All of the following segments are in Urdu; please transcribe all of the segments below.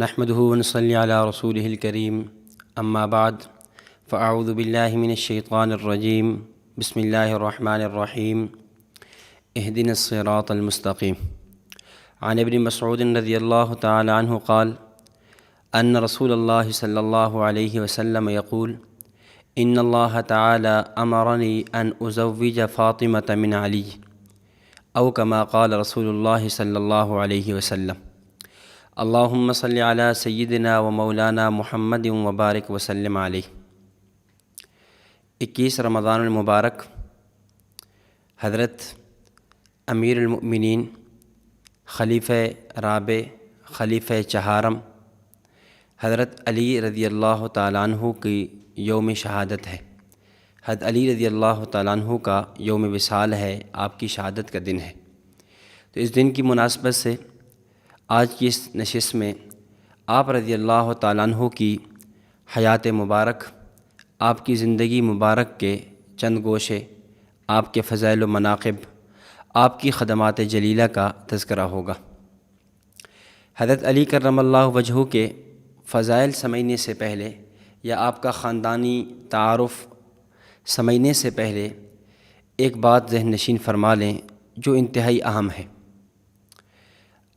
نحمده ونصلي على رسوله الكريم اما بعد فاعوذ بالله من الشيطان الرجيم بسم الله الرحمن الرحيم اهدنا الصراط المستقيم عن ابن مسعود رضي الله تعالى عنه قال ان رسول الله صلى الله عليه وسلم يقول ان الله تعالى امرني ان ازوج فاطمة من علي او كما قال رسول الله صلى الله عليه وسلم اللہم صلی علی سیدنا و مولانا محمد وبارک وسلم علیہ۔ 21 رمضان المبارک حضرت امیر المؤمنین خلیفہ رابع خلیفہ چہارم حضرت علی رضی اللہ تعالیٰ عنہ کی یوم شہادت ہے۔ حضرت علی رضی اللہ تعالیٰ عنہ کا یوم وصال ہے، آپ کی شہادت کا دن ہے۔ تو اس دن کی مناسبت سے آج کی اس نشست میں آپ رضی اللہ تعالیٰ عنہ کی حیات مبارک، آپ کی زندگی مبارک کے چند گوشے، آپ کے فضائل و مناقب، آپ کی خدمات جلیلہ کا تذکرہ ہوگا۔ حضرت علی کرم اللہ وجہہ کے فضائل سمجھنے سے پہلے یا آپ کا خاندانی تعارف سمجھنے سے پہلے ایک بات ذہن نشین فرما لیں جو انتہائی اہم ہے۔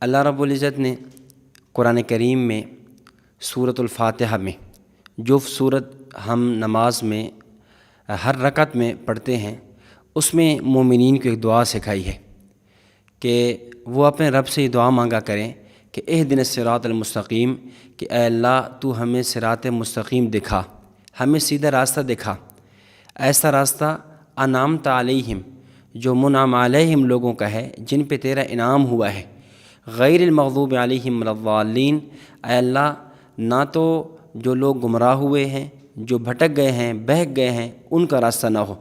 اللہ رب العزت نے قرآن کریم میں سورۃ الفاتحہ میں جو سورت ہم نماز میں ہر رکعت میں پڑھتے ہیں، اس میں مومنین کو ایک دعا سکھائی ہے کہ وہ اپنے رب سے یہ دعا مانگا کریں کہ اہدنا الصراط المستقیم، کہ اے اللہ تو ہمیں صراط مستقیم دکھا، ہمیں سیدھا راستہ دکھا، ایسا راستہ انعمت علیہم جو منعم علیہم لوگوں کا ہے، جن پہ تیرا انعام ہوا ہے، غیر المغضوب علیہم ولا الضالین، اے اللہ نہ تو جو لوگ گمراہ ہوئے ہیں، جو بھٹک گئے ہیں، بہک گئے ہیں، ان کا راستہ نہ ہو۔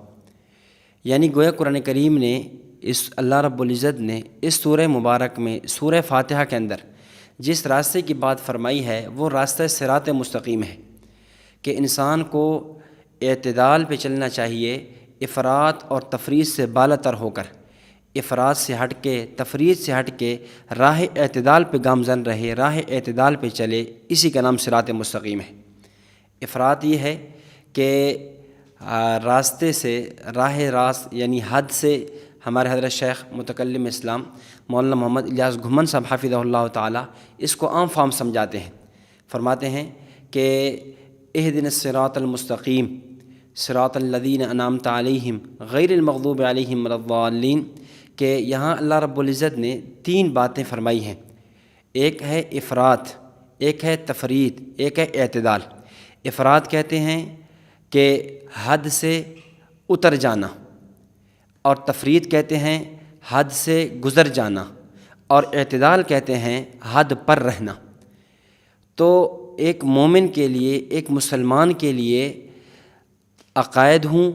یعنی گویا قرآن کریم نے اللہ رب العزت نے اس سورہ مبارک میں سورہ فاتحہ کے اندر جس راستے کی بات فرمائی ہے وہ راستہ صراط مستقیم ہے، کہ انسان کو اعتدال پہ چلنا چاہیے، افراط اور تفریط سے بالا تر ہو کر، افراط سے ہٹ کے، تفریط سے ہٹ کے راہ اعتدال پہ گامزن رہے، راہ اعتدال پہ چلے، اسی کا نام صراط مستقیم ہے۔ افراط یہ ہے کہ راستے سے راست یعنی حد سے، ہمارے حضرت شیخ متکلم اسلام مولانا محمد الیاس گھمن صاحب حفظہ اللہ تعالیٰ اس کو عام فام سمجھاتے ہیں، فرماتے ہیں کہ اہدنا الصراط المستقیم صراط الذین انعمت علیہم غیر المغضوب علیہم ولا الضالین، کہ یہاں اللہ رب العزت نے 3 باتیں فرمائی ہیں، ایک ہے افراط، ایک ہے تفریط، ایک ہے اعتدال۔ افراط کہتے ہیں کہ حد سے اتر جانا، اور تفریط کہتے ہیں حد سے گزر جانا، اور اعتدال کہتے ہیں حد پر رہنا۔ تو ایک مومن کے لیے، ایک مسلمان کے لیے عقائد ہوں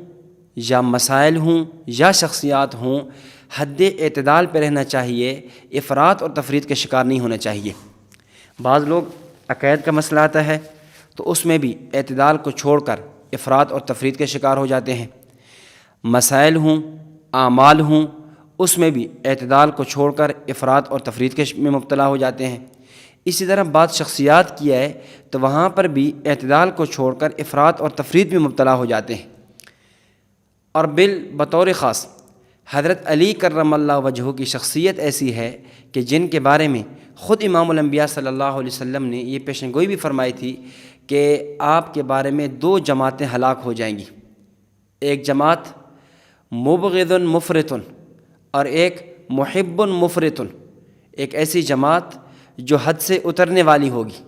یا مسائل ہوں یا شخصیات ہوں، حد اعتدال پہ رہنا چاہیے، افراط اور تفریط کے شکار نہیں ہونا چاہیے۔ بعض لوگ عقائد کا مسئلہ آتا ہے تو اس میں بھی اعتدال کو چھوڑ کر افراط اور تفریط کے شکار ہو جاتے ہیں، مسائل ہوں، اعمال ہوں، اس میں بھی اعتدال کو چھوڑ کر افراط اور تفریط کے میں مبتلا ہو جاتے ہیں۔ اسی طرح بات شخصیات کی ہے تو وہاں پر بھی اعتدال کو چھوڑ کر افراط اور تفریط میں مبتلا ہو جاتے ہیں۔ اور بطور خاص حضرت علی کرم اللہ وجہہ کی شخصیت ایسی ہے کہ جن کے بارے میں خود امام الانبیاء صلی اللہ علیہ وسلم نے یہ پیشن گوئی بھی فرمائی تھی کہ آپ کے بارے میں 2 جماعتیں ہلاک ہو جائیں گی، ایک جماعت مبغض مفرط اور ایک محب مفرط، ایک ایسی جماعت جو حد سے اترنے والی ہوگی،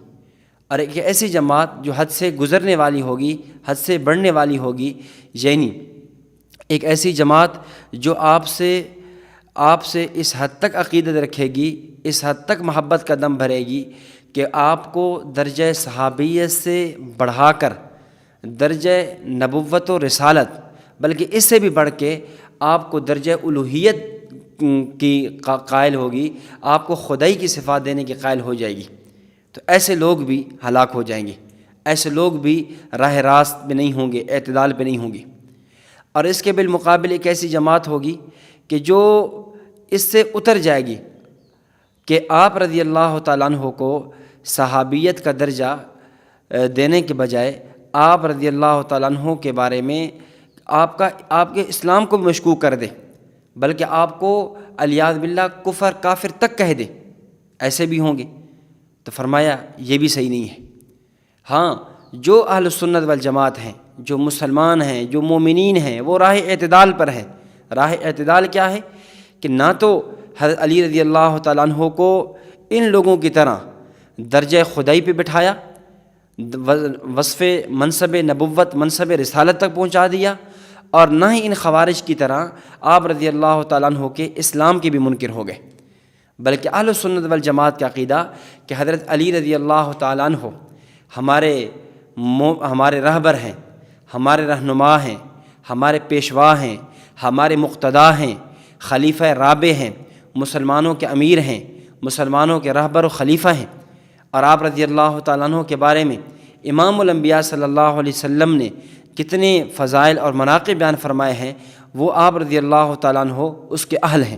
اور ایک ایسی جماعت جو حد سے گزرنے والی ہوگی، حد سے بڑھنے والی ہوگی۔ یعنی ایک ایسی جماعت جو آپ سے اس حد تک عقیدت رکھے گی، اس حد تک محبت کا دم بھرے گی کہ آپ کو درجہ صحابیت سے بڑھا کر درجہ نبوت و رسالت، بلکہ اس سے بھی بڑھ کے آپ کو درجہ الوہیت کی قائل ہوگی، آپ کو خدائی کی صفات دینے کی قائل ہو جائے گی۔ تو ایسے لوگ بھی ہلاک ہو جائیں گے، ایسے لوگ بھی راہ راست پہ نہیں ہوں گے، اعتدال پہ نہیں ہوں گے۔ اور اس کے بالمقابل ایک ایسی جماعت ہوگی کہ جو اس سے اتر جائے گی کہ آپ رضی اللہ تعالیٰ عنہ کو صحابیت کا درجہ دینے کے بجائے آپ رضی اللہ تعالیٰ عنہ کے بارے میں آپ کے اسلام کو بھی مشکوک کر دے، بلکہ آپ کو علیاذ باللہ کفر کافر تک کہہ دے، ایسے بھی ہوں گے۔ تو فرمایا یہ بھی صحیح نہیں ہے۔ ہاں، جو اہل سنت والجماعت ہیں، جو مسلمان ہیں، جو مومنین ہیں، وہ راہ اعتدال پر ہیں۔ راہ اعتدال کیا ہے؟ کہ نہ تو حضرت علی رضی اللہ تعالیٰ عنہ کو ان لوگوں کی طرح درجہ خدائی پہ بٹھایا، وصف منصب نبوت، منصب رسالت تک پہنچا دیا، اور نہ ہی ان خوارج کی طرح آپ رضی اللہ تعالیٰ عنہ کے اسلام کے بھی منکر ہو گئے، بلکہ اہل سنت والجماعت کا عقیدہ کہ حضرت علی رضی اللہ تعالیٰ عنہ ہمارے رہبر ہیں، ہمارے رہنما ہیں، ہمارے پیشوا ہیں، ہمارے مقتدا ہیں، خلیفہ رابع ہیں، مسلمانوں کے امیر ہیں، مسلمانوں کے رہبر و خلیفہ ہیں۔ اور آپ رضی اللہ تعالیٰ عنہ کے بارے میں امام الانبیاء صلی اللہ علیہ وسلم نے کتنے فضائل اور مناقب بیان فرمائے ہیں، وہ آپ رضی اللہ تعالیٰ عنہ اس کے اہل ہیں۔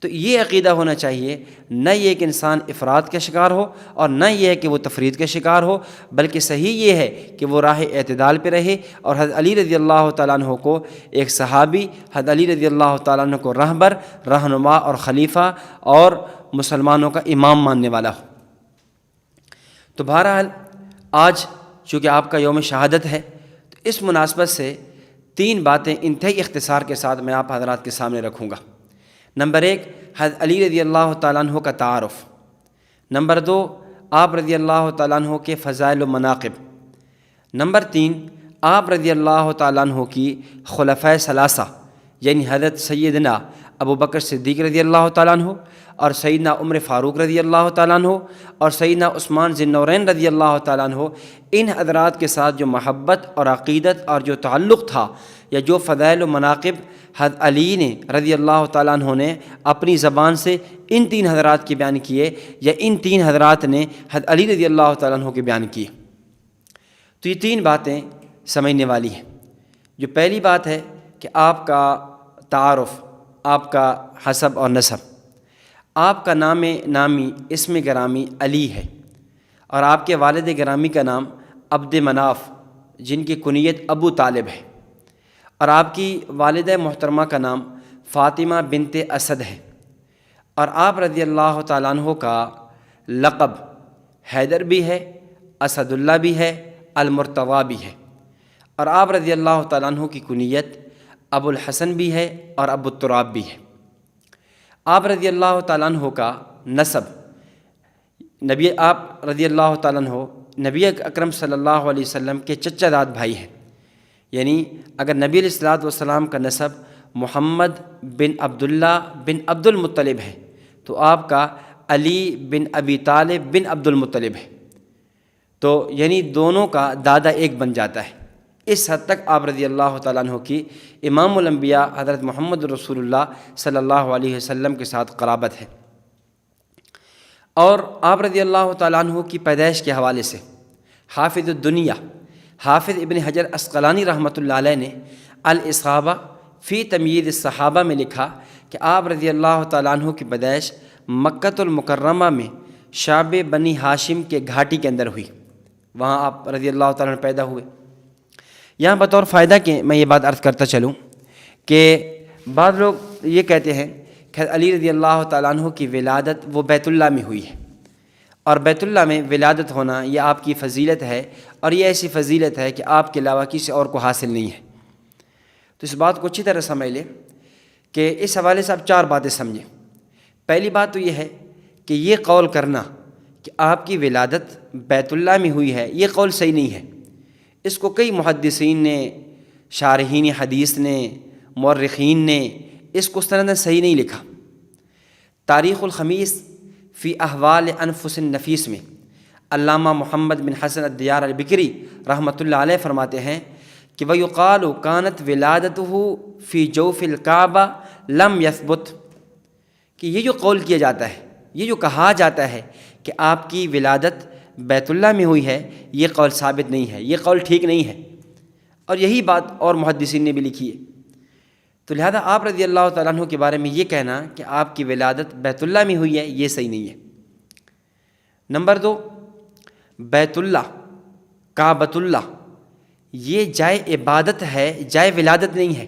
تو یہ عقیدہ ہونا چاہیے، نہ یہ کہ انسان افراد کا شکار ہو اور نہ یہ ہے کہ وہ تفرید کا شکار ہو، بلکہ صحیح یہ ہے کہ وہ راہ اعتدال پہ رہے اور حضرت علی رضی اللہ تعالیٰ عنہ کو ایک صحابی، حضرت علی رضی اللہ تعالیٰ عنہ کو رہبر، رہنما اور خلیفہ اور مسلمانوں کا امام ماننے والا ہو۔ تو بہرحال آج چونکہ آپ کا یوم شہادت ہے، تو اس مناسبت سے 3 باتیں انتہائی اختصار کے ساتھ میں آپ حضرات کے سامنے رکھوں گا۔ نمبر 1، حضرت علی رضی اللہ تعالیٰ عنہ کا تعارف۔ نمبر 2، آپ رضی اللہ تعالیٰ عنہ کے فضائل و مناقب۔ نمبر 3، آپ رضی اللہ تعالیٰ عنہ کی خلفائے ثلاثہ، یعنی حضرت سیدنا ابو بکر صدیق رضی اللہ تعالیٰ عنہ اور سیدنا عمر فاروق رضی اللہ تعالیٰ عنہ اور سیدنا عثمان ذی النورین رضی اللہ تعالیٰ عنہ، ان حضرات کے ساتھ جو محبت اور عقیدت اور جو تعلق تھا، یا جو فضائل و مناقب حضرت علی نے رضی اللہ تعالیٰ عنہ نے اپنی زبان سے ان 3 حضرات کے بیان کیے، یا ان 3 حضرات نے حضرت علی رضی اللہ تعالیٰ عنہ کے بیان کیے۔ تو یہ 3 باتیں سمجھنے والی ہیں۔ جو پہلی بات ہے کہ آپ کا تعارف، آپ کا حسب اور نسب۔ آپ کا نامی اسم گرامی علی ہے، اور آپ کے والد گرامی کا نام عبد مناف، جن کی کنیت ابو طالب ہے، اور آپ کی والدہ محترمہ کا نام فاطمہ بنت اسد ہے، اور آپ رضی اللہ تعالیٰ عنہ کا لقب حیدر بھی ہے، اسد اللہ بھی ہے، المرتضیٰ بھی ہے، اور آپ رضی اللہ تعالیٰ عنہ کی کنیت ابو الحسن بھی ہے اور ابو التراب بھی ہے۔ آپ رضی اللہ تعالیٰ عنہ کا نسب، آپ رضی اللہ تعالیٰ عنہ نبی اکرم صلی اللہ علیہ وسلم کے چچا داد بھائی ہیں، یعنی اگر نبی علیہ الصلوۃ والسلام کا نسب محمد بن عبداللہ بن عبد المطلب ہے، تو آپ کا علی بن ابی طالب بن عبد المطلب ہے، تو یعنی دونوں کا دادا ایک بن جاتا ہے۔ اس حد تک آپ رضی اللہ تعالیٰ عنہ کی امام الانبیاء حضرت محمد رسول اللہ صلی اللہ علیہ وسلم کے ساتھ قرابت ہے۔ اور آپ رضی اللہ تعالیٰ عنہ کی پیدائش کے حوالے سے حافظ الدنیا حافظ ابن حجر عسقلانی رحمۃ اللہ علیہ نے الاصابہ فی تمییز الصحابہ میں لکھا کہ آپ رضی اللہ تعالیٰ عنہ کی پیدائش مکۃ المکرمہ میں شعب بنی ہاشم کے گھاٹی کے اندر ہوئی، وہاں آپ رضی اللہ تعالیٰ عنہ پیدا ہوئے۔ یہاں بطور فائدہ کہ میں یہ بات عرض کرتا چلوں کہ بعض لوگ یہ کہتے ہیں کہ علی رضی اللہ تعالیٰ عنہ کی ولادت وہ بیت اللہ میں ہوئی ہے، اور بیت اللہ میں ولادت ہونا یہ آپ کی فضیلت ہے، اور یہ ایسی فضیلت ہے کہ آپ کے علاوہ کسی اور کو حاصل نہیں ہے۔ تو اس بات کو اچھی طرح سمجھ لیں کہ اس حوالے سے آپ 4 باتیں سمجھیں۔ پہلی بات تو یہ ہے کہ یہ قول کرنا کہ آپ کی ولادت بیت اللہ میں ہوئی ہے، یہ قول صحیح نہیں ہے۔ اس کو کئی محدثین نے، شارحین حدیث نے، مورخین نے اس کو سند صحیح نہیں لکھا۔ تاریخ الخمیس فی احوال انفس النفیس میں علامہ محمد بن حسن الدیار البکری رحمۃ اللہ علیہ فرماتے ہیں کہ وَيُقَالُ كَانَتْ وِلَادَتُهُ فِي جَوْفِ الْكَعْبَةِ لَمْ يَثْبُتْ، کہ یہ جو قول کیا جاتا ہے، یہ جو کہا جاتا ہے کہ آپ کی ولادت بیت اللہ میں ہوئی ہے، یہ قول ثابت نہیں ہے، یہ قول ٹھیک نہیں ہے، اور یہی بات اور محدثین نے بھی لکھی ہے۔ تو لہذا آپ رضی اللہ تعالیٰ عنہ کے بارے میں یہ کہنا کہ آپ کی ولادت بیت اللہ میں ہوئی ہے، یہ صحیح نہیں ہے۔ نمبر 2، بیت اللہ، کعبۃ اللہ، یہ جائے عبادت ہے، جائے ولادت نہیں ہے۔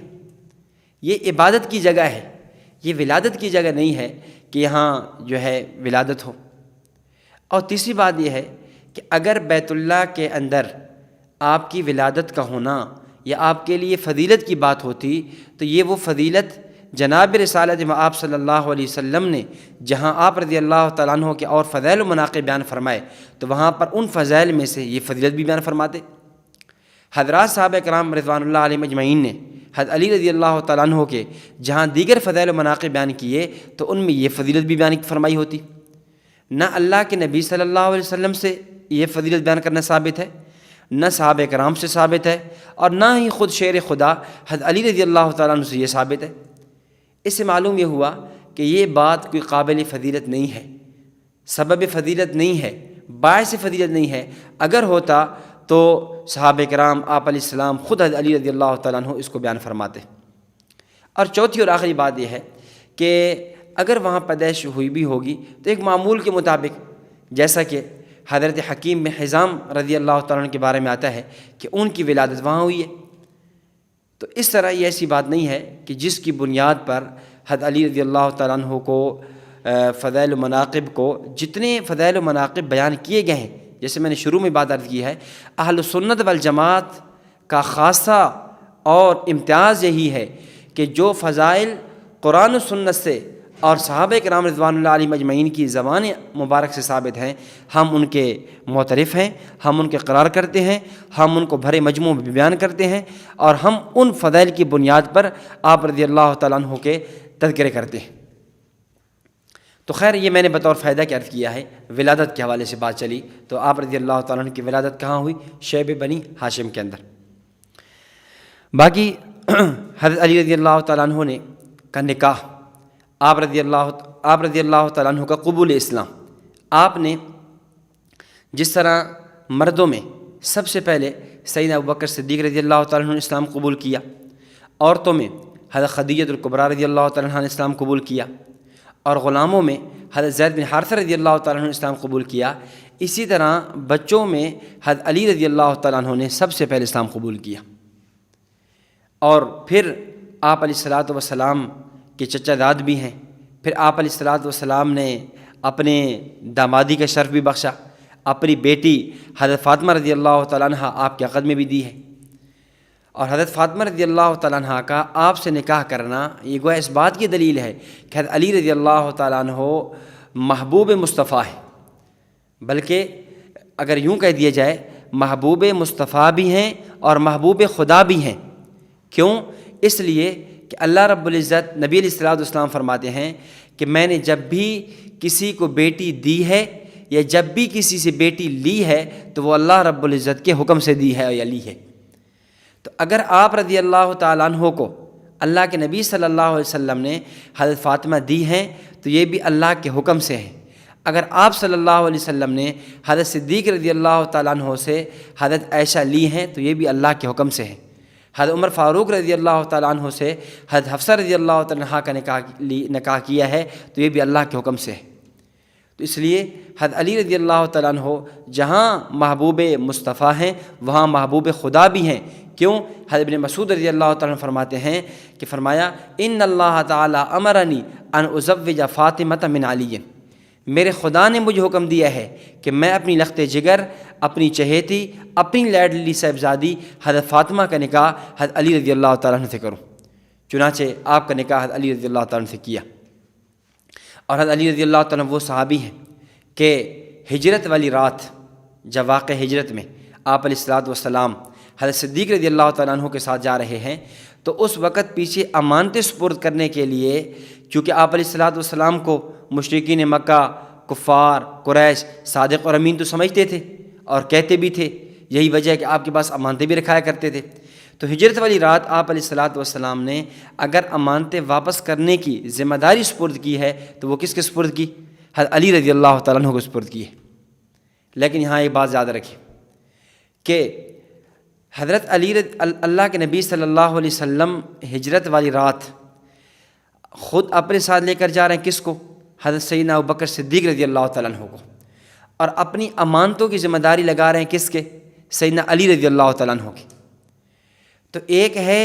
یہ عبادت کی جگہ ہے، یہ ولادت کی جگہ نہیں ہے کہ یہاں جو ہے ولادت ہو۔ اور تیسری بات یہ ہے کہ اگر بیت اللہ کے اندر آپ کی ولادت کا ہونا یا آپ کے لیے فضیلت کی بات ہوتی تو یہ وہ فضیلت جناب رسالت آپ صلی اللہ علیہ وسلم نے جہاں آپ رضی اللہ تعالیٰ عنہ کے اور فضائل و مناقب بیان فرمائے تو وہاں پر ان فضائل میں سے یہ فضیلت بھی بیان فرماتے۔ حضرات صحابہ کرام رضوان اللہ علیہم اجمعین نے حضرت علی رضی اللہ تعالیٰ عنہ کے جہاں دیگر فضائل و مناقب بیان کیے تو ان میں یہ فضیلت بھی بیان فرمائی ہوتی۔ نہ اللہ کے نبی صلی اللہ علیہ وسلم سے یہ فضیلت بیان کرنا ثابت ہے، نہ صحابہ کرام سے ثابت ہے، اور نہ ہی خود شیر خدا حضرت علی رضی اللہ تعالیٰ عنہ سے یہ ثابت ہے۔ اس سے معلوم یہ ہوا کہ یہ بات کوئی قابل فضیلت نہیں ہے، سبب فضیلت نہیں ہے، باعث فضیلت نہیں ہے۔ اگر ہوتا تو صحابہ کرام آپ علیہ السلام خود حضرت علی رضی اللہ تعالیٰ عنہ اس کو بیان فرماتے۔ اور چوتھی اور آخری بات یہ ہے کہ اگر وہاں پیدائش ہوئی بھی ہوگی تو ایک معمول کے مطابق، جیسا کہ حضرت حکیم بن حزام رضی اللہ تعالیٰ عنہ کے بارے میں آتا ہے کہ ان کی ولادت وہاں ہوئی ہے، تو اس طرح یہ ایسی بات نہیں ہے کہ جس کی بنیاد پر حضرت علی رضی اللہ تعالیٰ عنہ کو فضائل و مناقب کو جتنے فضائل و مناقب بیان کیے گئے ہیں، جیسے میں نے شروع میں بات عرض کی ہے، اہل سنت والجماعت کا خاصہ اور امتیاز یہی ہے کہ جو فضائل قرآن و سنت سے اور صحابہ کرام رضوان اللہ علیہم اجمعین کی زبان مبارک سے ثابت ہیں، ہم ان کے معترف ہیں، ہم ان کے قرار کرتے ہیں، ہم ان کو بھرے مجموع میں بیان کرتے ہیں، اور ہم ان فضائل کی بنیاد پر آپ رضی اللہ تعالیٰ عنہ کے تذکرے کرتے ہیں۔ تو خیر، یہ میں نے بطور فائدہ کے عرض کیا ہے۔ ولادت کے حوالے سے بات چلی تو آپ رضی اللہ تعالیٰ عنہ کی ولادت کہاں ہوئی؟ شیب بنی ہاشم کے اندر۔ باقی حضرت علی رضی اللہ تعالیٰ عنہ نے کا نکاح، آپ رضی اللہ تعالیٰ عنہ کا قبول اسلام، آپ نے جس طرح مردوں میں سب سے پہلے سیدنا ابوبکر صدیق رضی اللہ تعالیٰ عنہ نے اسلام قبول کیا، عورتوں میں حضرت خدیجہ الکبریٰ رضی اللہ تعالیٰ عنہ نے اسلام قبول کیا، اور غلاموں میں حضرت زید بن حارثہ رضی اللہ تعالیٰ عنہ نے اسلام قبول کیا، اسی طرح بچوں میں حضرت علی رضی اللہ تعالیٰ عنہ نے سب سے پہلے اسلام قبول کیا۔ اور پھر آپ علیہ الصلاۃ والسلام کے چچا داد بھی ہیں، پھر آپ علیہ الصلاۃ والسلام نے اپنے دامادی کا شرف بھی بخشا، اپنی بیٹی حضرت فاطمہ رضی اللہ تعالیٰ عنہ آپ کے عقد میں بھی دی ہے۔ اور حضرت فاطمہ رضی اللہ تعالیٰ عنہ کا آپ سے نکاح کرنا یہ گویا اس بات کی دلیل ہے کہ حضرت علی رضی اللہ تعالیٰ عنہ محبوب مصطفیٰ ہے، بلکہ اگر یوں کہہ دیا جائے محبوب مصطفیٰ بھی ہیں اور محبوب خدا بھی ہیں۔ کیوں؟ اس لیے کہ اللہ رب العزت نبی علیہ الصلوۃ والسلام فرماتے ہیں کہ میں نے جب بھی کسی کو بیٹی دی ہے یا جب بھی کسی سے بیٹی لی ہے تو وہ اللہ رب العزت کے حکم سے دی ہے یا لی ہے۔ تو اگر آپ رضی اللہ تعالیٰ عنہ کو اللہ کے نبی صلی اللہ علیہ وسلم نے حضرت فاطمہ دی ہیں تو یہ بھی اللہ کے حکم سے ہیں۔ اگر آپ صلی اللہ علیہ وسلم نے حضرت صدیق رضی اللہ تعالیٰ عنہ سے حضرت عائشہ لی ہیں تو یہ بھی اللہ کے حکم سے ہیں۔ حضرت عمر فاروق رضی اللہ تعالیٰ عنہ سے حضرت حفصہ رضی اللہ تعالیٰ عنہ کا نکاح کیا ہے تو یہ بھی اللہ کے حکم سے ہے۔ تو اس لیے حضرت علی رضی اللہ تعالیٰ عنہ جہاں محبوب مصطفیٰ ہیں وہاں محبوب خدا بھی ہیں۔ کیوں؟ حضرت ابن مسعود رضی اللہ تعالیٰ عنہ فرماتے ہیں کہ فرمایا ان اللہ تعالیٰ امرنی ان ازوج فاطمہ من علی، میرے خدا نے مجھے حکم دیا ہے کہ میں اپنی لخت جگر، اپنی چہیتی، اپنی لاڈلی صاحبزادی حضرت فاطمہ کا نکاح حضرت علی رضی اللہ تعالیٰ عنہ سے کروں۔ چنانچہ آپ کا نکاح حضرت علی رضی اللہ تعالیٰ عنہ سے کیا۔ اور حضرت علی رضی اللہ تعالیٰ عنہ وہ صحابی ہیں کہ ہجرت والی رات جب واقع ہجرت میں آپ علیہ الصلوۃ والسلام حضرت صدیق رضی اللہ تعالیٰ عنہ کے ساتھ جا رہے ہیں تو اس وقت پیچھے امانتیں سپرد کرنے کے لیے، چونکہ آپ علیہ الصلوۃ والسلام کو مشرکین مکہ، کفار، قریش صادق اور امین تو سمجھتے تھے اور کہتے بھی تھے، یہی وجہ ہے کہ آپ کے پاس امانتیں بھی رکھایا کرتے تھے۔ تو ہجرت والی رات آپ علیہ الصلوۃ والسلام نے اگر امانتیں واپس کرنے کی ذمہ داری سپرد کی ہے تو وہ کس کے سپرد کی؟ حضرت علی رضی اللہ تعالیٰ عنہ کو سپرد کی ہے۔ لیکن یہاں ایک بات یاد رکھیں کہ حضرت اللہ کے نبی صلی اللہ علیہ وسلم ہجرت والی رات خود اپنے ساتھ لے کر جا رہے ہیں کس کو؟ حضرت سیدنا ابوبکر صدیق رضی اللہ تعالیٰ عنہ کو، اور اپنی امانتوں کی ذمہ داری لگا رہے ہیں کس کے؟ سیدنا علی رضی اللہ تعالیٰ عنہ کی۔ تو ایک ہے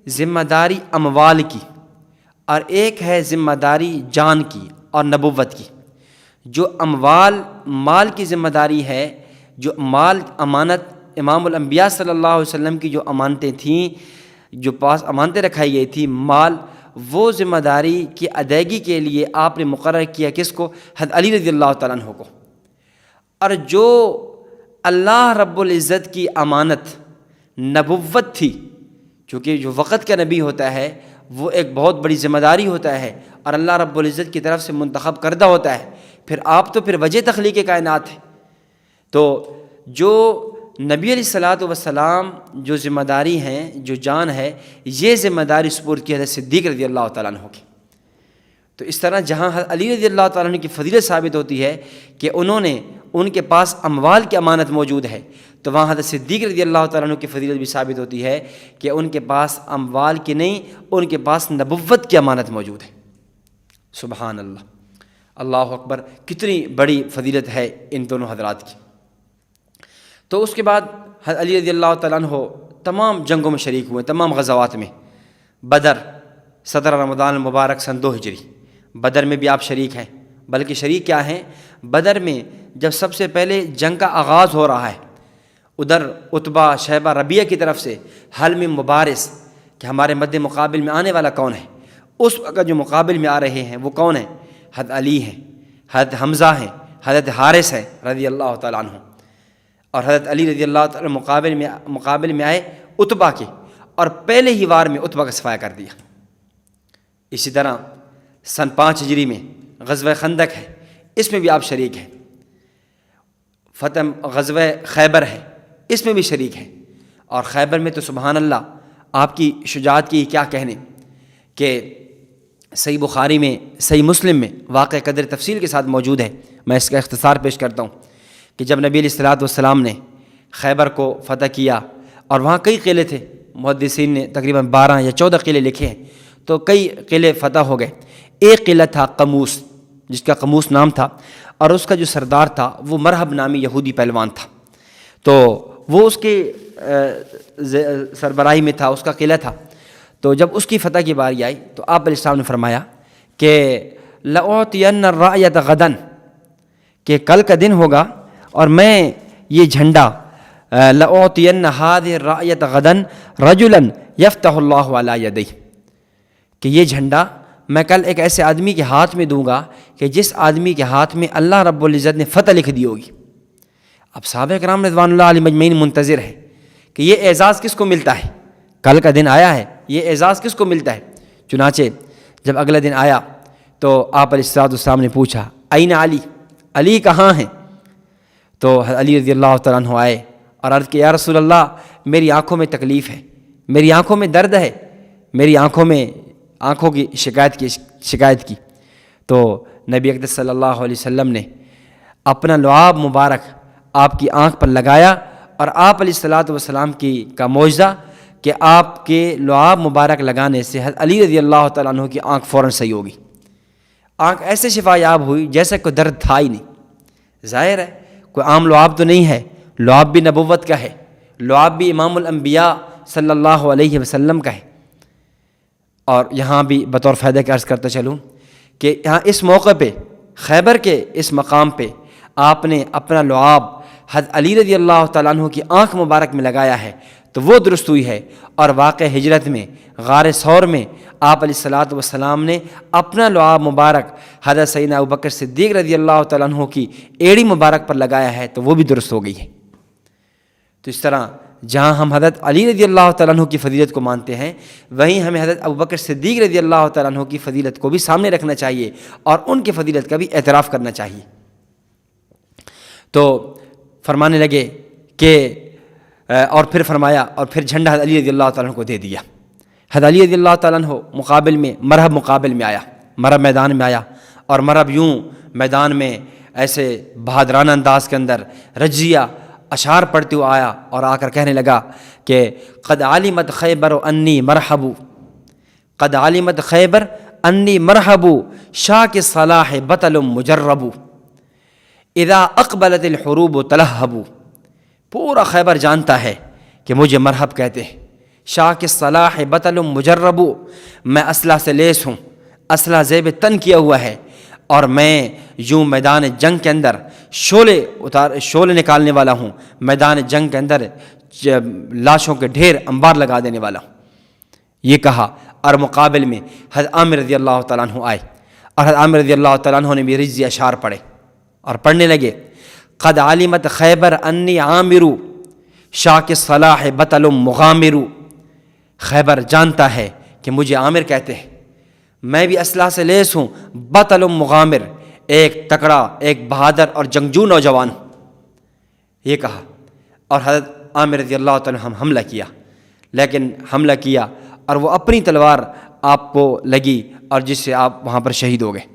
ذمہ داری اموال کی اور ایک ہے ذمہ داری جان کی اور نبوت کی۔ جو مال کی ذمہ داری ہے، جو مال امانت امام الانبیاء صلی اللہ علیہ وسلم کی جو امانتیں تھیں، جو پاس امانتیں رکھائی گئی تھی مال، وہ ذمہ داری کی ادائیگی کے لیے آپ نے مقرر کیا کس کو؟ حضرت علی رضی اللہ تعالیٰ عنہ کو۔ اور جو اللہ رب العزت کی امانت نبوت تھی، چونکہ جو وقت کا نبی ہوتا ہے وہ ایک بہت بڑی ذمہ داری ہوتا ہے اور اللہ رب العزت کی طرف سے منتخب کردہ ہوتا ہے، پھر آپ تو وجہ تخلیق کائنات ہے۔ تو جو نبی علیہ الصلاۃ والسلام جو ذمہ داری ہیں، جو جان ہے، یہ ذمہ داری سپرد کی حضرت صدیق رضی اللہ تعالیٰ عنہ کی۔ تو اس طرح جہاں حضرت علی رضی اللہ تعالیٰ عنہ کی فضیلت ثابت ہوتی ہے کہ ان کے پاس اموال کی امانت موجود ہے، تو وہاں حضرت صدیق رضی اللہ تعالیٰ عنہ کی فضیلت بھی ثابت ہوتی ہے کہ ان کے پاس اموال کی نہیں، ان کے پاس نبوت کی امانت موجود ہے۔ سبحان اللہ، اللہ اکبر، کتنی بڑی فضیلت ہے ان دونوں حضرات کی۔ تو اس کے بعد حضرت علی رضی اللہ تعالیٰ عنہ تمام جنگوں میں شریک ہوئے، تمام غزوات میں۔ بدر 17 رمضان المبارک سن 2 ہجری، بدر میں بھی آپ شریک ہیں، بلکہ شریک کیا ہیں؟ بدر میں جب سب سے پہلے جنگ کا آغاز ہو رہا ہے، ادھر عتبہ شیبہ ربیعہ کی طرف سے حل میں مبارز کہ ہمارے مد مقابل میں آنے والا کون ہے، اس وقت جو مقابل میں آ رہے ہیں وہ کون ہیں؟ حضرت علی ہیں، حضرت حمزہ ہیں، حضرت حارث ہیں رضی اللہ تعالیٰ عنہ۔ اور حضرت علی رضی اللہ تعالیٰ مقابل میں آئے عتبہ کے، اور پہلے ہی وار میں عتبہ کا صفایا کر دیا۔ اسی طرح سن 5 ہجری میں غزوہ خندق ہے، اس میں بھی آپ شریک ہیں۔ فتح غزوہ خیبر ہے، اس میں بھی شریک ہیں۔ اور خیبر میں تو سبحان اللہ آپ کی شجاعت کی کیا کہنے کہ صحیح بخاری میں، صحیح مسلم میں واقع قدر تفصیل کے ساتھ موجود ہے۔ میں اس کا اختصار پیش کرتا ہوں کہ جب نبی علیہ الصلوۃ والسلام نے خیبر کو فتح کیا، اور وہاں کئی قلعے تھے، محدثین نے تقریباً 12 یا 14 قلعے لکھے ہیں، تو کئی قلعے فتح ہو گئے۔ ایک قلعہ تھا قموس، جس کا قموس نام تھا، اور اس کا جو سردار تھا وہ مرحب نامی یہودی پہلوان تھا، تو وہ اس کے سربراہی میں تھا، اس کا قلعہ تھا۔ تو جب اس کی فتح کی باری آئی تو آپ علیہ السلام نے فرمایا کہ لَأُعْطِيَنَّ الرَّايَةَ غَدًا، کہ کل کا دن ہوگا اور میں یہ جھنڈا لَأُعْطِيَنَّ هَذِهِ الرَّايَةَ غَدًا رَجُلًا يَفْتَحُ اللَّهُ عَلَى يَدَيْهِ، کہ یہ جھنڈا میں کل ایک ایسے آدمی کے ہاتھ میں دوں گا کہ جس آدمی کے ہاتھ میں اللہ رب العزت نے فتح لکھ دی ہوگی۔ اب صحابہ کرام رضوان اللہ علیہم اجمعین منتظر ہیں کہ یہ اعزاز کس کو ملتا ہے، کل کا دن آیا ہے، یہ اعزاز کس کو ملتا ہے۔ چنانچہ جب اگلا دن آیا تو آپ علیہ الصلوۃ والسلام نے پوچھا این علی، علی کہاں ہیں؟ تو علی رضی اللہ تعالیٰ عنہ آئے اور عرض کہ یا رسول اللہ، میری آنکھوں میں تکلیف ہے، میری آنکھوں میں درد ہے، میری آنکھوں کی شکایت کی۔ تو نبی اقدس صلی اللہ علیہ وسلم نے اپنا لعاب مبارک آپ کی آنکھ پر لگایا، اور آپ علیہ الصلوۃ والسلام کا معجزہ کہ آپ کے لعاب مبارک لگانے سے حضرت علی رضی اللہ تعالیٰ عنہ کی آنکھ فوراً صحیح ہوگی۔ آنکھ ایسے شفا یاب ہوئی جیسے کوئی درد تھا ہی نہیں۔ ظاہر ہے کوئی عام لعاب تو نہیں ہے، لعاب بھی نبوت کا ہے، لعاب بھی امام الانبیاء صلی اللہ علیہ وسلم کا ہے۔ اور یہاں بھی بطور فائدہ کے عرض کرتا چلوں کہ یہاں اس موقع پہ، خیبر کے اس مقام پہ، آپ نے اپنا لعاب حضرت علی رضی اللہ تعالیٰ عنہ کی آنکھ مبارک میں لگایا ہے، تو وہ درست ہوئی ہے۔ اور واقع ہجرت میں غار ثور میں آپ علیہ الصلوۃ والسلام نے اپنا لعاب مبارک حضرت سیدنا ابوبکر صدیق رضی اللہ تعالیٰ عنہ کی ایڑی مبارک پر لگایا ہے، تو وہ بھی درست ہو گئی ہے۔ تو اس طرح جہاں ہم حضرت علی رضی اللہ تعالیٰ عنہ کی فضیلت کو مانتے ہیں، وہیں ہمیں حضرت ابوبکر صدیق رضی اللہ تعالیٰ عنہ کی فضیلت کو بھی سامنے رکھنا چاہیے اور ان کی فضیلت کا بھی اعتراف کرنا چاہیے۔ تو فرمانے لگے کہ اور پھر فرمایا، اور پھر جھنڈا حضرت علی رضی اللہ تعالیٰ عنہ کو دے دیا۔ حضرت علی رضی اللہ تعالیٰ عنہ مقابل میں مقابل میں آیا، مرحب میدان میں آیا، اور مرحب یوں میدان میں ایسے بہادرانہ انداز کے اندر رجزیہ اشعار پڑھتے ہوئے آیا، اور آ کر کہنے لگا کہ قد علمت خیبر انی مرحب، قد علمت خیبر انی مرحب، شاہ کے صلاح بطل مجرب۔ اذا اقبلت الحروب تلہبوا، پورا خیبر جانتا ہے کہ مجھے مرحب کہتے ہیں۔ شاک الصلاح بطل مجرب، میں اسلحہ سے لیس ہوں، اسلحہ زیب تن کیا ہوا ہے، اور میں یوں میدان جنگ کے اندر شعلے نکالنے والا ہوں، میدان جنگ کے اندر لاشوں کے ڈھیر انبار لگا دینے والا ہوں۔ یہ کہا، اور مقابل میں حضرت عامر رضی اللہ تعالیٰ عنہ آئے، اور حضرت عامر رضی اللہ تعالیٰ عنہ نے بھی رجزی اشعار پڑھے اور پڑھنے لگے، قد علمت خیبر انی عامر شاک الصلاح بطل مغامر، خیبر جانتا ہے کہ مجھے عامر کہتے ہیں، میں بھی اسلحہ سے لیس ہوں، بطل مغامر، ایک تکڑا، ایک بہادر اور جنگجو نوجوان ہوں۔ یہ کہا، اور حضرت عامر رضی اللہ تعالیٰ عنہ حملہ کیا، لیکن حملہ کیا اور وہ اپنی تلوار آپ کو لگی اور جس سے آپ وہاں پر شہید ہو گئے۔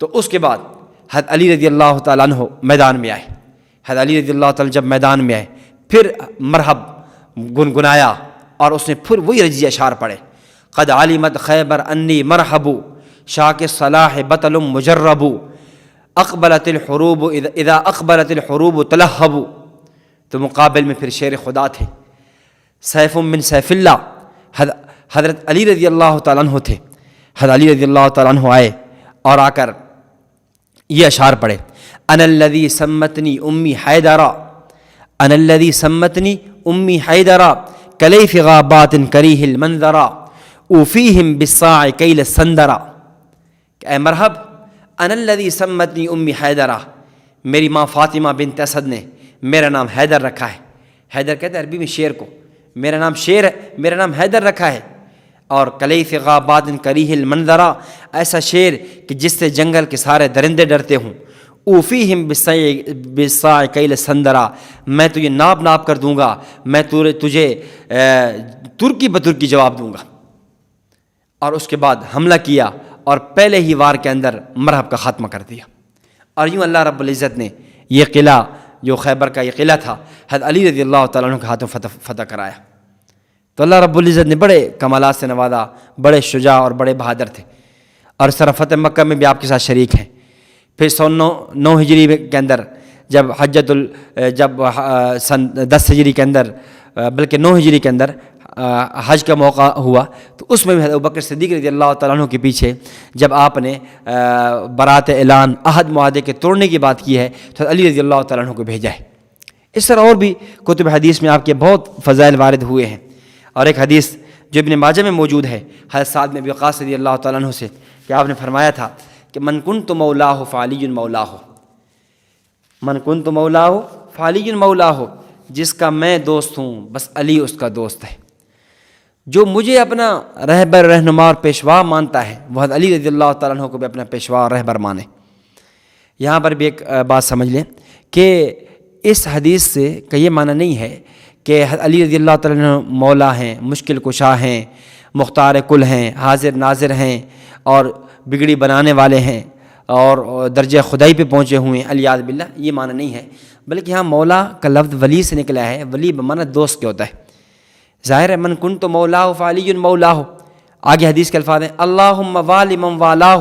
تو اس کے بعد حضرت علی رضی اللہ تعالیٰ عنہ میدان میں آئے۔ حضرت علی رضی اللہ تعالیٰ جب میدان میں آئے، پھر مرحب گنگنایا اور اس نے پھر وہی رجزی اشعار پڑھے، قد علمت خیبر انی مرحب شاک الصلاح بطل مجرب، اقبلت الحروب اذا اقبلت الحروب تلہب۔ تو مقابل میں پھر شیر خدا تھے، سیف من سیف اللہ، حضرت علی رضی اللہ تعالیٰ عنہ تھے۔ حضرت علی رضی اللہ تعالیٰ عنہ آئے اور آ کر یہ اشعار پڑھے، انا الذی سمتنی امی حیدرا، انا الذی سمتنی امی حیدرا، کلیف غابات کریہ المنظرا، اوفیہم بالصاع کیل السندرا۔ کہ اے مرحب، انا الذی سمتنی امی حیدرا، میری ماں فاطمہ بنت اسد نے میرا نام حیدر رکھا ہے۔ حیدر کہتے ہیں عربی میں شیر کو، میرا نام شیر ہے، میرا نام حیدر رکھا ہے۔ اور کلیف غابات کریہ المنظرا، ایسا شیر کہ جس سے جنگل کے سارے درندے ڈرتے ہوں۔ اوفیہم بالصاع کیل السندرا، میں تجھے ناپ ناپ کر دوں گا، میں تجھے ترکی بترکی جواب دوں گا۔ اور اس کے بعد حملہ کیا اور پہلے ہی وار کے اندر مرحب کا خاتمہ کر دیا۔ اور یوں اللہ رب العزت نے یہ قلعہ، جو خیبر کا یہ قلعہ تھا، حضرت علی رضی اللہ تعالیٰ عنہ کے ہاتھوں فتح کرایا۔ تو اللہ رب العزت نے بڑے کمالات سے نوازا، بڑے شجاع اور بڑے بہادر تھے، اور اس طرح فتح مکہ میں بھی آپ کے ساتھ شریک ہیں۔ پھر 109 ہجری کے اندر جب جب سن 10 ہجری کے اندر، بلکہ 9 ہجری کے اندر حج کا موقع ہوا، تو اس میں بھی حضرت ابوبکر صدیق رضی اللہ تعالیٰ عنہ کے پیچھے جب آپ نے برات اعلان عہد معاہدے کے توڑنے کی بات کی ہے، تو علی رضی اللہ تعالیٰ عنہ کو بھیجا ہے۔ اس طرح اور بھی کتب حدیث میں آپ کے بہت فضائل وارد ہوئے ہیں۔ اور ایک حدیث جو ابن ماجہ میں موجود ہے حضرت سعد بن ابی وقاص رضی اللہ تعالیٰ عنہ سے، کہ آپ نے فرمایا تھا کہ من کنت مولاہ فعلی مولاہ، من کنت مولاہ فعلی مولاہ، جس کا میں دوست ہوں بس علی اس کا دوست ہے۔ جو مجھے اپنا رہبر، رہنما اور پیشوا مانتا ہے، وہ علی رضی اللہ تعالیٰ عنہ کو بھی اپنا پیشوا اور رہبر مانے۔ یہاں پر بھی ایک بات سمجھ لیں کہ اس حدیث سے کا یہ معنی نہیں ہے کہ علی رضی اللہ تعالیٰ عنہ مولا ہیں، مشکل کشا ہیں، مختار کل ہیں، حاضر ناظر ہیں، اور بگڑی بنانے والے ہیں، اور درجہ خدائی پہ پہنچے ہوئے ہیں، الیاذ باللہ، یہ معنی نہیں ہے۔ بلکہ یہاں مولا کا لفظ ولی سے نکلا ہے، ولی بمعنی دوست کے ہوتا ہے۔ ظاہر ہے من کنت مولاہ فعلی مولاہ، آگے حدیث کے الفاظ ہیں اللہم والی من والاہ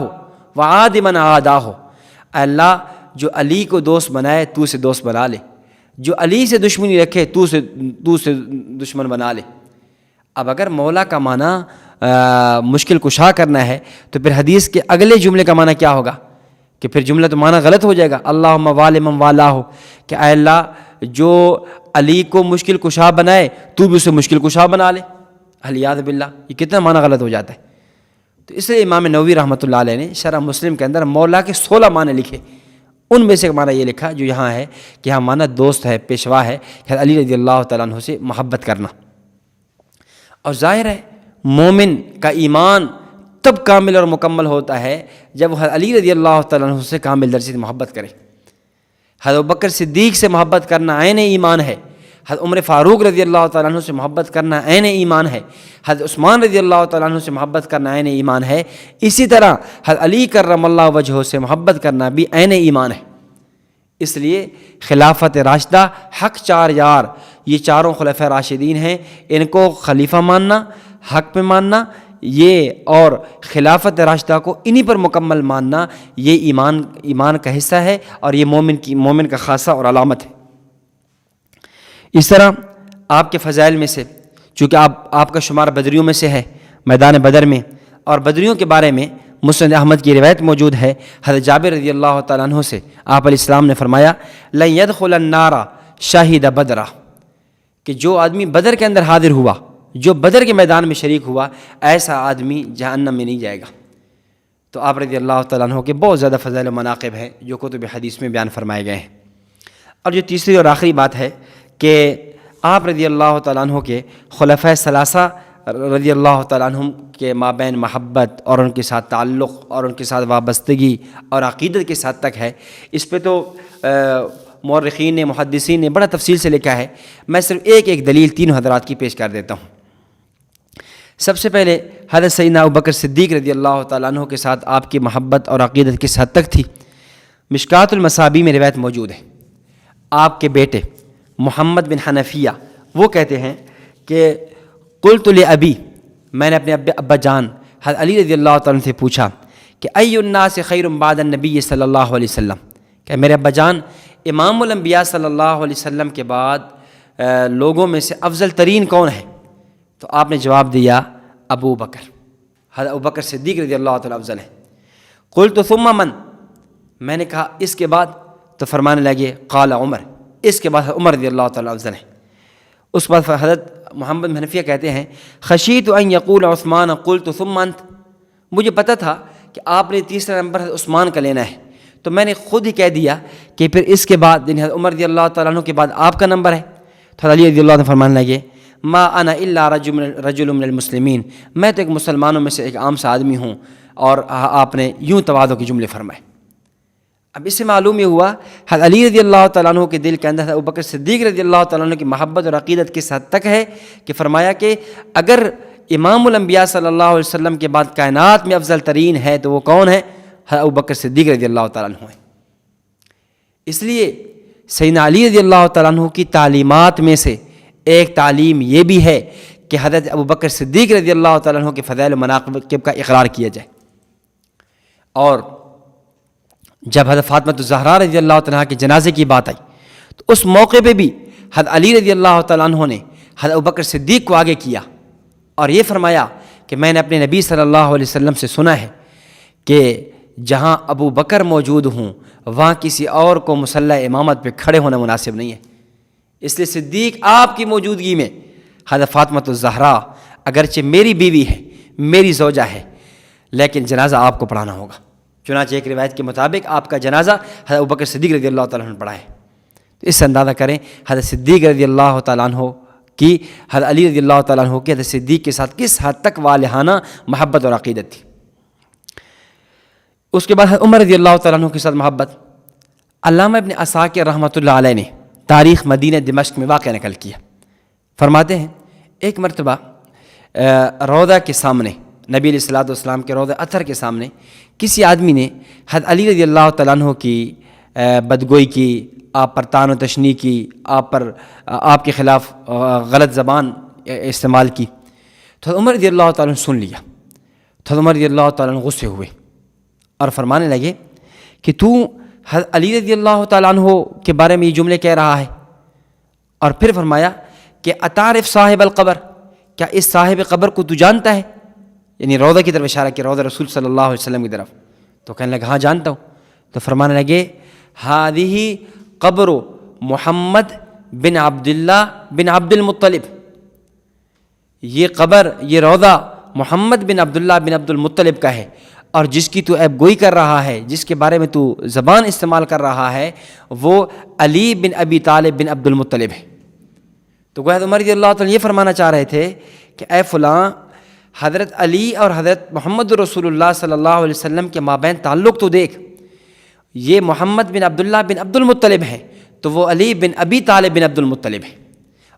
وعاد من عاداہ، اے اللہ جو علی کو دوست بنائے تو اسے دوست بنا لے، جو علی سے دشمنی رکھے تو سے دشمن بنا لے۔ اب اگر مولا کا معنی مشکل کشا کرنا ہے تو پھر حدیث کے اگلے جملے کا معنی کیا ہوگا؟ کہ پھر جملہ تو معنی غلط ہو جائے گا، اللہم والی من والاہ، کہ اے اللہ جو علی کو مشکل کشا بنائے تو بھی اسے مشکل کشا بنا لے، الیاذ باللہ، یہ کتنا معنی غلط ہو جاتا ہے۔ تو اس لیے امام نووی رحمۃ اللہ علیہ نے شرح مسلم کے اندر مولا کے 16 معنی لکھے، ان میں سے ایک معنی یہ لکھا جو یہاں ہے کہ ہاں معنی دوست ہے، پیشوا ہے، کہ علی رضی اللہ تعالیٰ عنہ سے محبت کرنا۔ اور ظاہر ہے مومن کا ایمان تب کامل اور مکمل ہوتا ہے جب وہ علی رضی اللہ تعالیٰ عنہ سے کامل درجے سے محبت کرے۔ حضرت ابوبکر صدیق سے محبت کرنا عین ایمان ہے، حضرت عمر فاروق رضی اللہ تعالیٰ عنہ سے محبت کرنا عین ایمان ہے، حضرت عثمان رضی اللہ تعالیٰ عنہ سے محبت کرنا عین ایمان ہے، اسی طرح حضرت علی کرم اللہ وجہہ سے محبت کرنا بھی عین ایمان ہے۔ اس لیے خلافت راشدہ، حق چار یار، یہ چاروں خلفۂ راشدین ہیں، ان کو خلیفہ ماننا، حق پہ ماننا، یہ اور خلافت راشدہ کو انہی پر مکمل ماننا، یہ ایمان کا حصہ ہے اور یہ مومن کا خاصہ اور علامت ہے۔ اس طرح آپ کے فضائل میں سے، چونکہ آپ کا شمار بدریوں میں سے ہے میدان بدر میں، اور بدریوں کے بارے میں مسند احمد کی روایت موجود ہے حضرت جابر رضی اللہ تعالیٰ عنہ سے، آپ علیہ السلام نے فرمایا لن يدخل النار شاہد بدرہ، کہ جو آدمی بدر کے اندر حاضر ہوا، جو بدر کے میدان میں شریک ہوا، ایسا آدمی جہنم میں نہیں جائے گا۔ تو آپ رضی اللہ تعالیٰ عنہ کے بہت زیادہ فضائل و مناقب ہیں جو کتب حدیث میں بیان فرمائے گئے ہیں۔ اور جو تیسری اور آخری بات ہے کہ آپ رضی اللہ تعالیٰ عنہ کے خلفائے ثلاثہ رضی اللہ تعالیٰ عنہم کے مابین محبت اور ان کے ساتھ تعلق اور ان کے ساتھ وابستگی اور عقیدت کے ساتھ تک ہے، اس پہ تو مورخین نے، محدثین نے بڑا تفصیل سے لکھا ہے۔ میں صرف ایک دلیل تینوں حضرات کی پیش کر دیتا ہوں۔ سب سے پہلے حضرت سیدنا ابوبکر صدیق رضی اللہ تعالیٰ عنہ کے ساتھ آپ کی محبت اور عقیدت کس حد تک تھی، مشکات المصابیح میں روایت موجود ہے۔ آپ کے بیٹے محمد بن حنفیہ وہ کہتے ہیں کہ قلت لابی، میں نے اپنے ابا جان حضرت علی رضی اللہ تعالیٰ عنہ سے پوچھا کہ ای الناس خیر بعد النبی صلی اللہ علیہ وسلم، کہ میرے ابا جان امام الانبیاء صلی اللہ علیہ وسلم کے بعد لوگوں میں سے افضل ترین کون ہے؟ تو آپ نے جواب دیا ابو بکر، حضرت ابوبکر صدیق رضی اللہ تعالیٰ افضل ہے۔ قلت ثم من، میں نے کہا اس کے بعد؟ تو فرمانے لگے قال عمر، اس کے بعد عمر رضی اللہ تعالیٰ افضل ہے۔ اس بعد حضرت محمد بن حنفیہ کہتے ہیں خشیت ان یقول عثمان قلت ثم انت، مجھے پتہ تھا کہ آپ نے تیسرا نمبر حضرت عثمان کا لینا ہے، تو میں نے خود ہی کہہ دیا کہ پھر اس کے بعد یعنی حضرت عمر رضی اللہ تعالیٰ عنہ کے بعد آپ کا نمبر ہے۔ تو علی رضی اللہ عنہ فرمانے لگے ما انا الا رجل من المسلمین، میں تو ایک مسلمانوں میں سے ایک عام سا آدمی ہوں، اور آپ نے یوں تواضع کے جملے فرمائے۔ اب اس سے معلوم یہ ہوا حضرت علی رضی اللہ تعالیٰ عنہ کے دل کے اندر حضرت ابوبکر صدیق رضی اللہ تعالیٰ عنہ کی محبت اور عقیدت کس حد تک ہے کہ فرمایا کہ اگر امام الانبیاء صلی اللہ علیہ وسلم کے بعد کائنات میں افضل ترین ہے تو وہ کون ہے؟ حضرت ابوبکر صدیق رضی اللہ تعالیٰ عنہ ہے۔ اس لیے سیدنا علی رضی اللہ تعالیٰ عنہ کی تعلیمات میں سے ایک تعلیم یہ بھی ہے کہ حضرت ابوبکر صدیق رضی اللہ تعالیٰ عنہ کے فضائل و مناقب کا اقرار کیا جائے۔ اور جب حضرت فاطمہ الزہرا رضی اللہ تعالیٰ عنہ کے جنازے کی بات آئی تو اس موقع پہ بھی حضرت علی رضی اللہ تعالیٰ عنہ نے حضرت ابوبکر صدیق کو آگے کیا اور یہ فرمایا کہ میں نے اپنے نبی صلی اللہ علیہ وسلم سے سنا ہے کہ جہاں ابو بکر موجود ہوں وہاں کسی اور کو مصلی امامت پہ کھڑے ہونا مناسب نہیں ہے، اس لیے صدیق آپ کی موجودگی میں حضرت فاطمہ الزہرا اگرچہ میری بیوی ہے، میری زوجہ ہے، لیکن جنازہ آپ کو پڑھانا ہوگا۔ چنانچہ ایک روایت کے مطابق آپ کا جنازہ حضرت ابوبکر صدیق رضی اللہ تعالیٰ عنہ نے پڑھا ہے۔ تو اس سے اندازہ کریں حضرت صدیق رضی اللہ تعالیٰ عنہ کی حضرت علی رضی اللہ تعالیٰ عنہ کی حضرت صدیق کے ساتھ کس حد تک والہانہ محبت اور عقیدت تھی۔ اس کے بعد حضرت عمر رضی اللہ تعالیٰ عنہ کے ساتھ محبت، علامہ ابن عساکر رحمۃ اللہ علیہ نے تاریخ مدینہ دمشق میں واقعہ نقل کیا، فرماتے ہیں ایک مرتبہ روضہ کے سامنے، نبی علیہ الصلوۃ والسلام کے روضہ اطہر کے سامنے کسی آدمی نے حضرت علی رضی اللہ تعالیٰ عنہ کی بدگوئی کی، آپ پر طعن و تشنیع کی، آپ کے خلاف غلط زبان استعمال کی، تو حضرت عمر رضی اللہ تعالیٰ عنہ سن لیا۔ تو حضرت عمر رضی اللہ تعالیٰ عنہ غصے ہوئے اور فرمانے لگے کہ تو حضرت علی رضی اللہ تعالیٰ عنہ کے بارے میں یہ جملے کہہ رہا ہے، اور پھر فرمایا کہ اتعرف صاحب القبر، کیا اس صاحب قبر کو تو جانتا ہے؟ یعنی روضہ کی طرف اشارہ کیا، روضہ رسول صلی اللہ علیہ وسلم کی طرف۔ تو کہنے لگا ہاں جانتا ہوں۔ تو فرمانے لگے ہذہ قبر محمد بن عبداللہ بن عبد المطلب، یہ قبر، یہ روضہ محمد بن عبداللہ بن عبد المطلب کا ہے، اور جس کی تو عیب گوئی کر رہا ہے، جس کے بارے میں تو زبان استعمال کر رہا ہے، وہ علی بن ابی طالب بن عبد المطلب ہے۔ تو گویا عمر رضی اللہ تعالیٰ یہ فرمانا چاہ رہے تھے کہ اے فلاں، حضرت علی اور حضرت محمد رسول اللہ صلی اللہ علیہ وسلم کے مابین تعلق تو دیکھ، یہ محمد بن عبداللہ بن عبد المطلب ہے تو وہ علی بن ابی طالب بن عبد المطلب ہے۔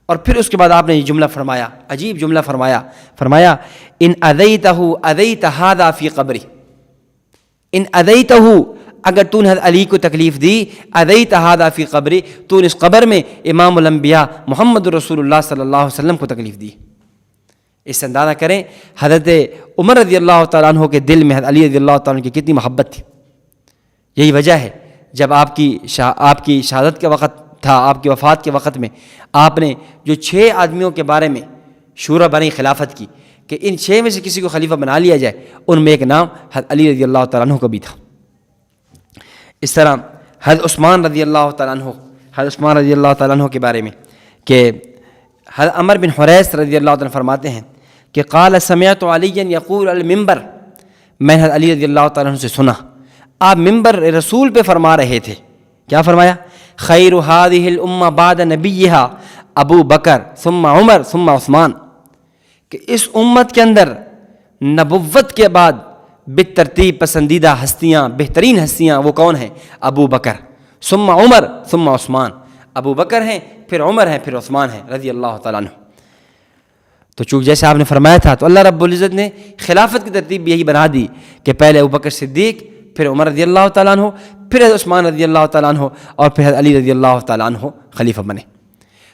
اور پھر اس کے بعد آپ نے یہ جملہ فرمایا، عجیب جملہ فرمایا ان اذیتہ اذیت ھذا فی قبری، ان اذیتہ، اگر تو نے حضرت علی کو تکلیف دی، اذیت ھذا فی قبری، تو نے اس قبر میں امام الانبیاء محمد رسول اللہ صلی اللہ علیہ وسلم کو تکلیف دی۔ اس سے اندازہ کریں حضرت عمر رضی اللہ تعالیٰ عنہ کے دل میں حضرت علی رضی اللہ تعالیٰ عنہ کی کتنی محبت تھی۔ یہی وجہ ہے جب آپ کی شہادت کے وقت تھا، آپ کی وفات کے وقت میں آپ نے جو 6 آدمیوں کے بارے میں شورا بنی خلافت کی کہ ان 6 میں سے کسی کو خلیفہ بنا لیا جائے، ان میں ایک نام حضرت علی رضی اللہ تعالیٰ عنہ کا بھی تھا۔ اس طرح حضرت عثمان رضی اللہ تعالیٰ عنہ کے بارے میں کہ حضرت عمر بن حریث رضی اللہ تعالیٰ عنہ فرماتے ہیں کہ قال سمعت علیا یقول المنبر، میں نے حضرت علی رضی اللہ تعالیٰ عنہ سے سنا آپ منبر رسول پہ فرما رہے تھے، کیا فرمایا؟ خیر هذه الامہ بعد نبیها ابو بکر ثم عمر ثم عثمان، کہ اس امت کے اندر نبوت کے بعد بالترتیب پسندیدہ ہستیاں، بہترین ہستیاں وہ کون ہیں؟ ابو بکر ثم عمر ثم عثمان، ابو بکر ہیں، پھر عمر ہیں، پھر عثمان ہیں رضی اللہ تعالیٰ عنہ۔ تو چونکہ جیسے آپ نے فرمایا تھا تو اللہ رب العزت نے خلافت کی ترتیب یہی بنا دی کہ پہلے ابو بکر صدیق، پھر عمر رضی اللہ تعالیٰ عنہ، پھر حضرت عثمان رضی اللہ تعالیٰ عنہ، اور پھر حضرت علی رضی اللہ تعالیٰ عنہ خلیفہ بنے۔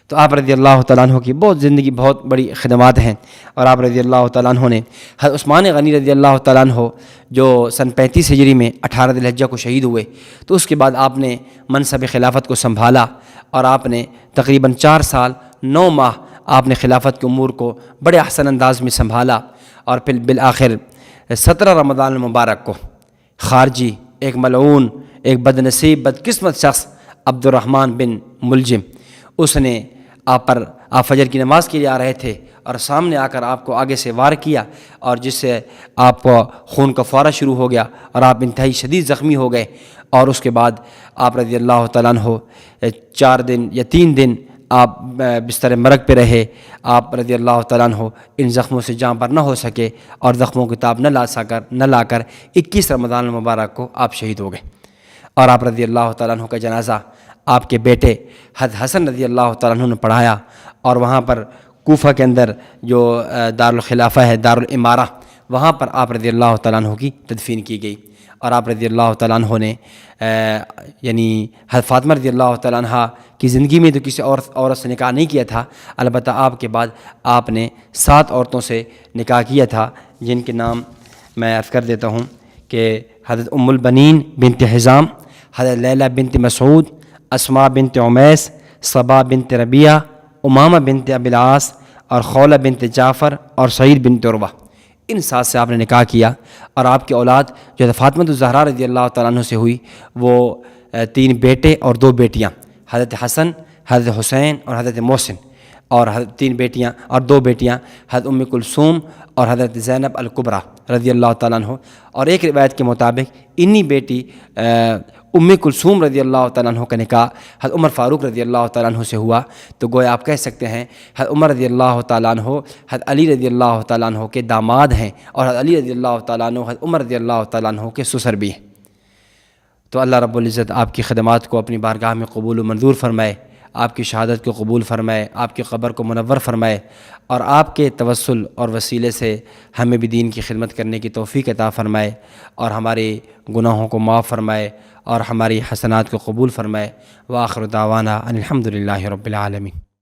تو آپ رضی اللہ تعالیٰ عنہ کی زندگی بہت بڑی خدمات ہیں، اور آپ رضی اللہ تعالیٰ عنہ نے حضرت عثمان غنی رضی اللہ تعالیٰ عنہ جو سن 35 ہجری میں 18 ذی الحجہ کو شہید ہوئے، تو اس کے بعد آپ نے منصب خلافت کو سنبھالا، اور آپ نے تقریباً 4 سال 9 ماہ آپ نے خلافت کے امور کو بڑے احسن انداز میں سنبھالا، اور پھر بالآخر 17 رمضان المبارک کو خارجی، ایک ملعون، ایک بدنصیب بدقسمت شخص عبد الرحمن بن ملجم، اس نے آپ فجر کی نماز کے لیے آ رہے تھے، اور سامنے آ کر آپ کو آگے سے وار کیا، اور جس سے آپ کو خون کا فوارہ شروع ہو گیا، اور آپ انتہائی شدید زخمی ہو گئے۔ اور اس کے بعد آپ رضی اللہ تعالیٰ عنہ 4 دن یا 3 دن آپ بستر مرگ پہ رہے۔ آپ رضی اللہ تعالیٰ عنہ ان زخموں سے جاں بر نہ ہو سکے، اور زخموں کی تاب نہ لا کر 21 رمضان المبارک کو آپ شہید ہو گئے۔ اور آپ رضی اللہ تعالیٰ عنہ کا جنازہ آپ کے بیٹے حضرت حسن رضی اللہ تعالیٰ عنہ نے پڑھایا، اور وہاں پر کوفہ کے اندر جو دارالخلافہ ہے، دارالامارہ، وہاں پر آپ رضی اللہ تعالیٰ عنہ کی تدفین کی گئی۔ اور آپ رضی اللہ تعالیٰ عنہ نے یعنی حضرت فاطمہ رضی اللہ تعالیٰ عنہ کی زندگی میں تو کسی عورت سے نکاح نہیں کیا تھا، البتہ آپ کے بعد آپ نے 7 عورتوں سے نکاح کیا تھا، جن کے نام میں عرض کر دیتا ہوں کہ حضرت ام البنین بنت حزام، حضرت لیلہ بنت مسعود، اسماء بنت عمیس، صبا بنت ربیعہ، امامہ بنت ابی العاص، اور خولہ بنت جعفر، اور سعید بنت عروہ، ان 7 سے آپ نے نکاح کیا۔ اور آپ کی اولاد جو حضرت فاطمہ الزہرا رضی اللہ تعالیٰ عنہ سے ہوئی، وہ 3 بیٹے اور 2 بیٹیاں، حضرت حسن، حضرت حسین، اور حضرت محسن، اور 3 بیٹیاں اور 2 بیٹیاں حضرت ام کلثوم اور حضرت زینب الکبریٰ رضی اللہ تعالیٰ عنہ۔ اور ایک روایت کے مطابق انہی بیٹی ام کلثوم رضی اللہ تعالیٰ عنہ کا نکاح حضرت عمر فاروق رضی اللہ تعالیٰ عنہ سے ہوا۔ تو گویا آپ کہہ سکتے ہیں حضرت عمر رضی اللہ تعالیٰ عنہ حضرت علی رضی اللہ تعالیٰ عنہ کے داماد ہیں، اور حضرت علی رضی اللہ تعالیٰ عنہ حضرت عمر رضی اللہ تعالیٰ عنہ کے سسر بھی ہیں۔ تو اللہ رب العزت آپ کی خدمات کو اپنی بارگاہ میں قبول و منظور فرمائے، آپ کی شہادت کو قبول فرمائے، آپ کی قبر کو منور فرمائے، اور آپ کے توسل اور وسیلے سے ہمیں بھی دین کی خدمت کرنے کی توفیق عطا فرمائے، اور ہمارے گناہوں کو معاف فرمائے، اور ہماری حسنات کو قبول فرمائے۔ وآخر دعوانا ان الحمد للہ رب العالمین۔